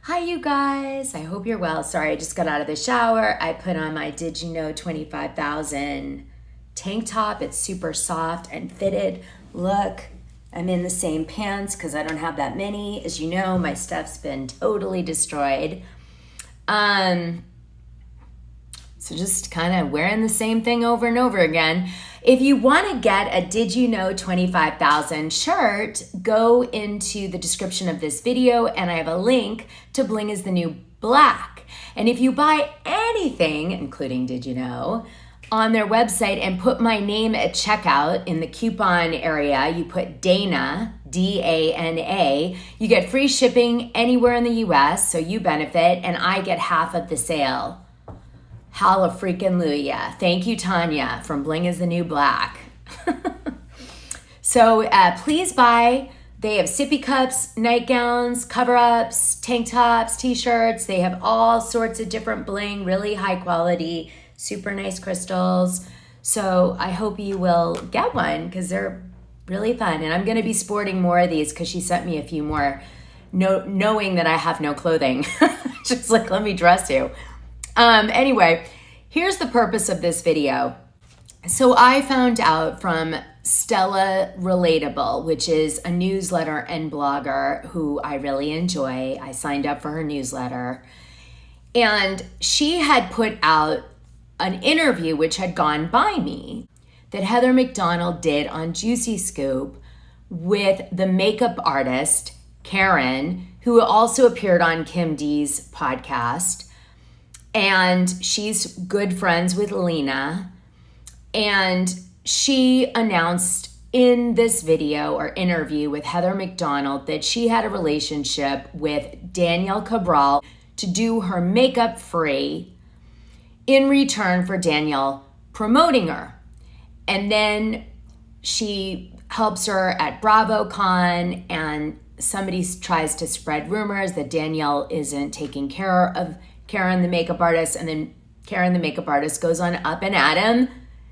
Hi, you guys. I hope you're well. Sorry, I just got out of the shower. I put on my Did You Know 25,000 tank top. It's super soft and fitted. Look, I'm in the same pants because I don't have that many. As you know, my stuff's been totally destroyed. So just kind of wearing the same thing over and over again. If you want to get a Did You Know 25,000 shirt, go into the description of this video and I have a link to Bling is the New Black. And if you buy anything, including Did You Know, on their website and put my name at checkout in the coupon area, you put Dana, D-A-N-A, you get free shipping anywhere in the US, so you benefit, and I get half of the sale. Hallelujah. Thank you, Tanya, from Bling is the New Black. So please buy. They have sippy cups, nightgowns, cover-ups, tank tops, t-shirts. They have all sorts of different bling, really high quality, super nice crystals. So I hope you will get one because they're really fun. And I'm going to be sporting more of these because she sent me a few more, knowing that I have no clothing. Just like, let me dress you. Anyway, here's the purpose of this video. So I found out from Stella Relatable, which is a newsletter and blogger who I really enjoy. I signed up for her newsletter. And she had put out an interview which had gone by me that Heather McDonald did on Juicy Scoop with the makeup artist, Karen, who also appeared on Kim D's podcast. And she's good friends with Lena. And she announced in this video or interview with Heather McDonald that she had a relationship with Danielle Cabral to do her makeup free in return for Danielle promoting her. And then she helps her at BravoCon, and somebody tries to spread rumors that Danielle isn't taking care of Karen the makeup artist, and then Karen the makeup artist goes on up and at him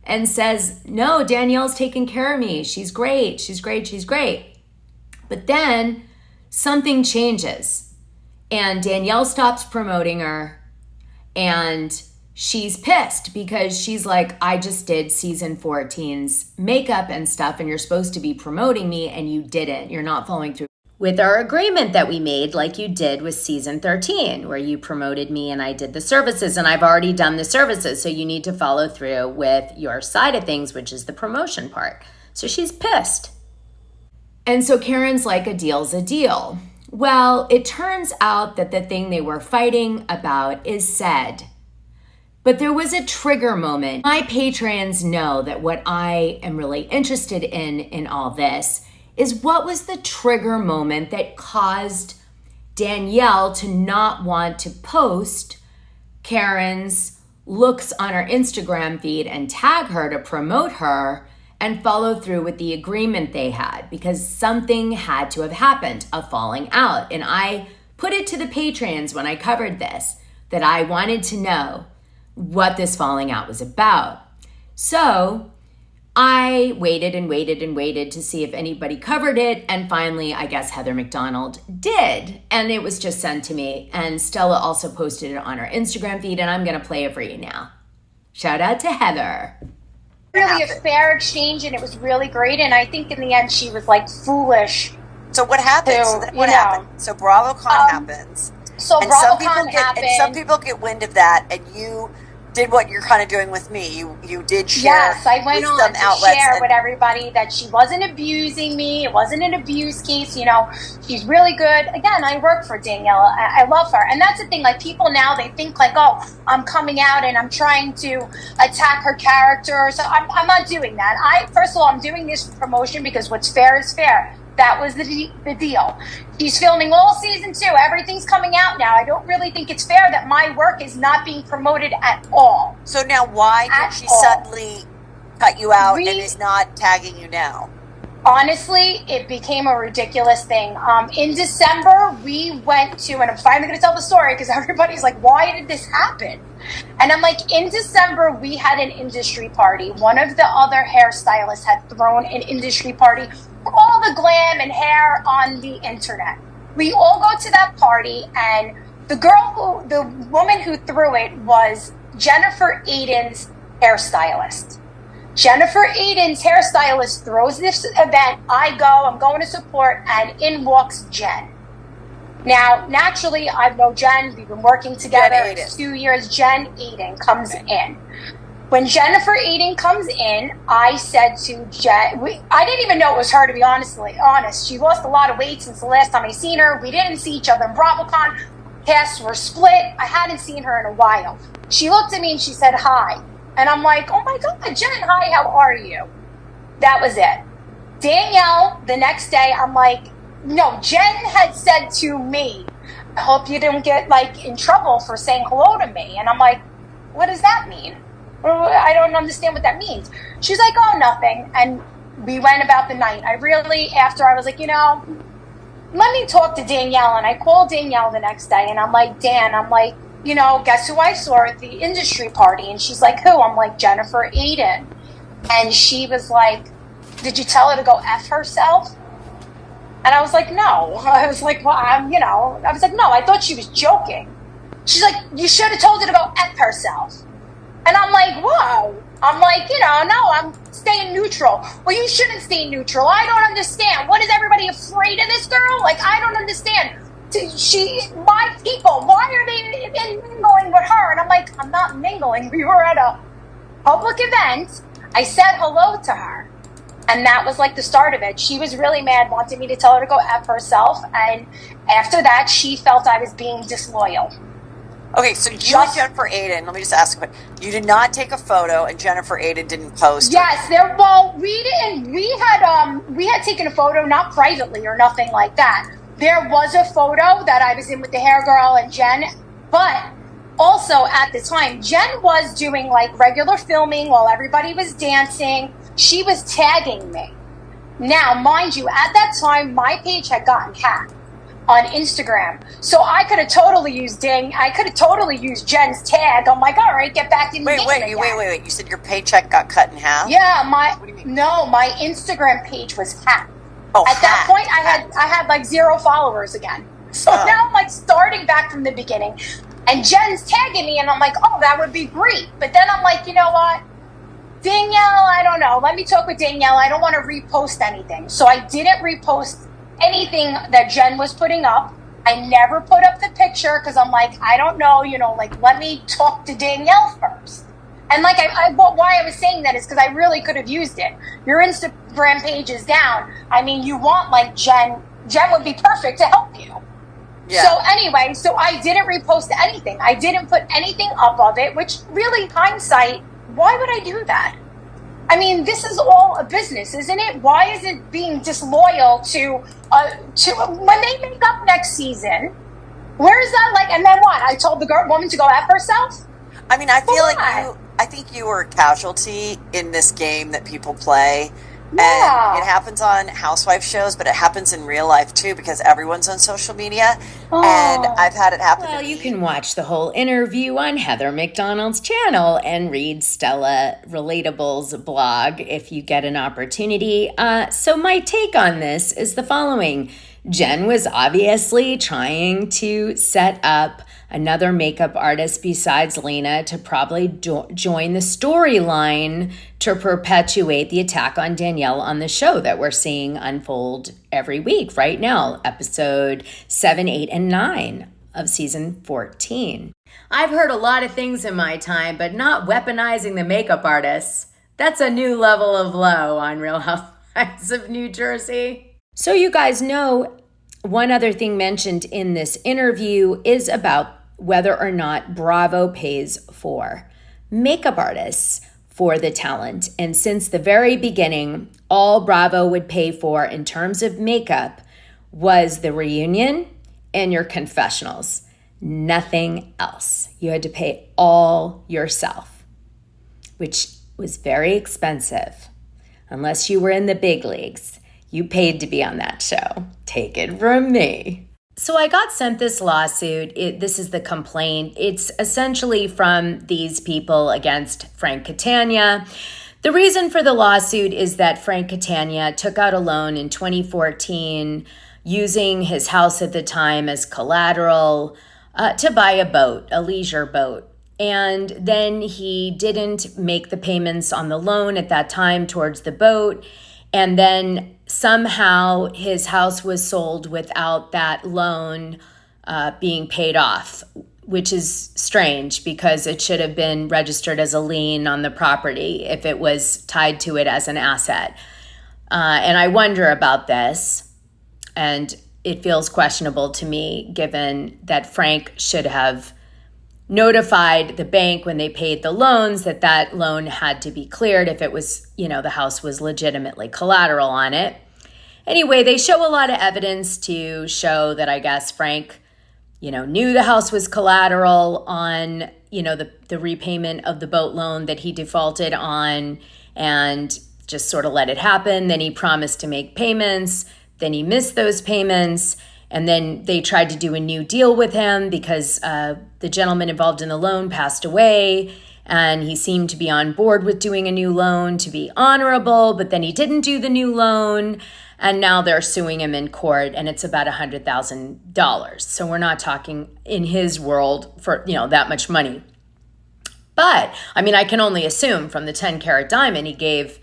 and says, no, Danielle's taking care of me. She's great. She's great. She's great. But then something changes and Danielle stops promoting her, and she's pissed because she's like, I just did season 14's makeup and stuff, and you're supposed to be promoting me and you didn't. You're not following through with our agreement that we made, like you did with season 13, where you promoted me and I did the services, and I've already done the services. So you need to follow through with your side of things, which is the promotion part. So she's pissed. And so Karen's like, a deal's a deal. Well, it turns out that the thing they were fighting about is said. But there was a trigger moment. My patrons know that what I am really interested in all this is what was the trigger moment that caused Danielle to not want to post Karen's looks on her Instagram feed and tag her to promote her and follow through with the agreement they had, because something had to have happened, a falling out. And I put it to the patrons when I covered this that I wanted to know what this falling out was about. So I waited and waited and waited to see if anybody covered it. And finally, I guess Heather McDonald did. And it was just sent to me. And Stella also posted it on her Instagram feed. And I'm going to play it for you now. Shout out to Heather. Really a fair exchange, and it was really great. And I think in the end, she was like foolish. So what happens? What happened? So BravoCon happens. So and BravoCon happened. And some people get wind of that, and you did what you're kind of doing with me. You did share. Yes, I went on to share with everybody that she wasn't abusing me. It wasn't an abuse case. You know, she's really good. Again, I work for Danielle. I love her. And that's the thing. Like, people now, they think like, oh, I'm coming out and I'm trying to attack her character. So I'm not doing that. First of all, I'm doing this promotion because what's fair is fair. That was the deal. She's filming all season 2. Everything's coming out now. I don't really think it's fair that my work is not being promoted at all. So now why did she suddenly cut you out and is not tagging you now? Honestly, it became a ridiculous thing. In December, we went to, and I'm finally going to tell the story because everybody's like, why did this happen? And I'm like, in December, we had an industry party. One of the other hairstylists had thrown an industry party for all the glam and hair on the internet. We all go to that party, and the woman who threw it was Jennifer Aydin's hairstylist. Jennifer Aydin's hairstylist throws this event. I'm going to support, and in walks Jen. Now, naturally, I know Jen. We've been working together 2 years. Jen Aydin comes in. When Jennifer Aydin comes in, I said to Jen, I didn't even know it was her, to be honest. She lost a lot of weight since the last time I seen her. We didn't see each other in BravoCon. Paths were split. I hadn't seen her in a while. She looked at me and she said, hi. And I'm like, oh my God, Jen, hi, how are you? That was it. Danielle, the next day, I'm like, no, Jen had said to me, I hope you didn't get in trouble for saying hello to me. And I'm like, what does that mean? I don't understand what that means. She's like, oh, nothing. And we went about the night. After I was like, let me talk to Danielle. And I called Danielle the next day and I'm like, Dan, guess who I saw at the industry party? And she's like, who? I'm like, Jennifer Aydin. And she was like, did you tell her to go F herself? And I was like, no. I was like, well, I was like, no, I thought she was joking. She's like, you should have told her to go F herself. And I'm like, whoa. I'm like, no, I'm staying neutral. Well, you shouldn't stay neutral. I don't understand. What is everybody afraid of this girl? I don't understand. My people, why are they mingling with her? And I'm like, I'm not mingling. We were at a public event. I said hello to her. And that was the start of it. She was really mad, wanted me to tell her to go F herself. And after that, she felt I was being disloyal. Okay, so you and Jennifer Aydin, let me just ask a question. You did not take a photo and Jennifer Aydin didn't post? Yes, we didn't. We had taken a photo, not privately or nothing like that. There was a photo that I was in with the hair girl and Jen, but also at the time, Jen was doing regular filming while everybody was dancing. She was tagging me. Now, mind you, at that time, my page had gotten hacked on Instagram. So I could have totally used Jen's tag. I'm like, all right, get back in the game again. Wait. You said your paycheck got cut in half? Yeah, my Instagram page was hacked. Oh, at that point, I had 0 followers again. So now I'm starting back from the beginning. And Jen's tagging me, and I'm like, oh, that would be great. But then I'm like, you know what? Danielle, I don't know. Let me talk with Danielle. I don't want to repost anything. So I didn't repost anything that Jen was putting up. I never put up the picture because I'm like, I don't know, let me talk to Danielle first. And why I was saying that is because I really could have used it. Your Instagram page is down. I mean, you want Jen. Jen would be perfect to help you. Yeah. So anyway, I didn't repost anything. I didn't put anything up of it, which really, hindsight, why would I do that? I mean, this is all a business, isn't it? Why is it being disloyal to when they make up next season? Where is that and then what? I told the woman to go F herself? I mean, I feel I think you were a casualty in this game that people play. Yeah. And it happens on housewife shows, but it happens in real life too because everyone's on social media. Oh. And I've had it happen. Well, you can watch the whole interview on Heather McDonald's channel and read Stella Relatable's blog if you get an opportunity. So my take on this is the following. Jen was obviously trying to set up another makeup artist besides Lena to probably join the storyline to perpetuate the attack on Danielle on the show that we're seeing unfold every week right now, episode 7, 8, and 9 of season 14. I've heard a lot of things in my time, but not weaponizing the makeup artists. That's a new level of low on Real Housewives of New Jersey. So you guys know, one other thing mentioned in this interview is about whether or not Bravo pays for makeup artists for the talent. And since the very beginning, all Bravo would pay for in terms of makeup was the reunion and your confessionals. Nothing else. You had to pay all yourself, which was very expensive. Unless you were in the big leagues, you paid to be on that show. Take it from me. So I got sent this lawsuit. This is the complaint. It's essentially from these people against Frank Catania. The reason for the lawsuit is that Frank Catania took out a loan in 2014 using his house at the time as collateral to buy a boat, a leisure boat. And then he didn't make the payments on the loan at that time towards the boat. And then somehow his house was sold without that loan being paid off, which is strange because it should have been registered as a lien on the property if it was tied to it as an asset. And I wonder about this, and it feels questionable to me given that Frank should have notified the bank when they paid the loans that that loan had to be cleared if it was, the house was legitimately collateral on it. Anyway, they show a lot of evidence to show that I guess Frank, knew the house was collateral on, the repayment of the boat loan that he defaulted on and just sort of let it happen. Then he promised to make payments. Then he missed those payments. And then they tried to do a new deal with him because the gentleman involved in the loan passed away. And he seemed to be on board with doing a new loan to be honorable. But then he didn't do the new loan. And now they're suing him in court. And it's about $100,000. So we're not talking in his world for, that much money. But, I can only assume from the 10-carat diamond he gave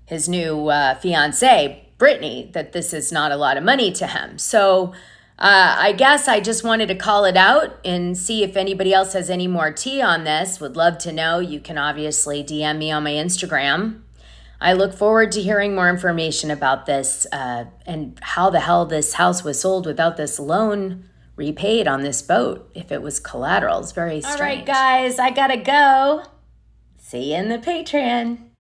his new fiancée, Brittany, that this is not a lot of money to him. So I guess I just wanted to call it out and see if anybody else has any more tea on this. Would love to know. You can obviously DM me on my Instagram. I look forward to hearing more information about this and how the hell this house was sold without this loan repaid on this boat if it was collateral. It's very strange. All right, guys, I gotta go. See you in the Patreon.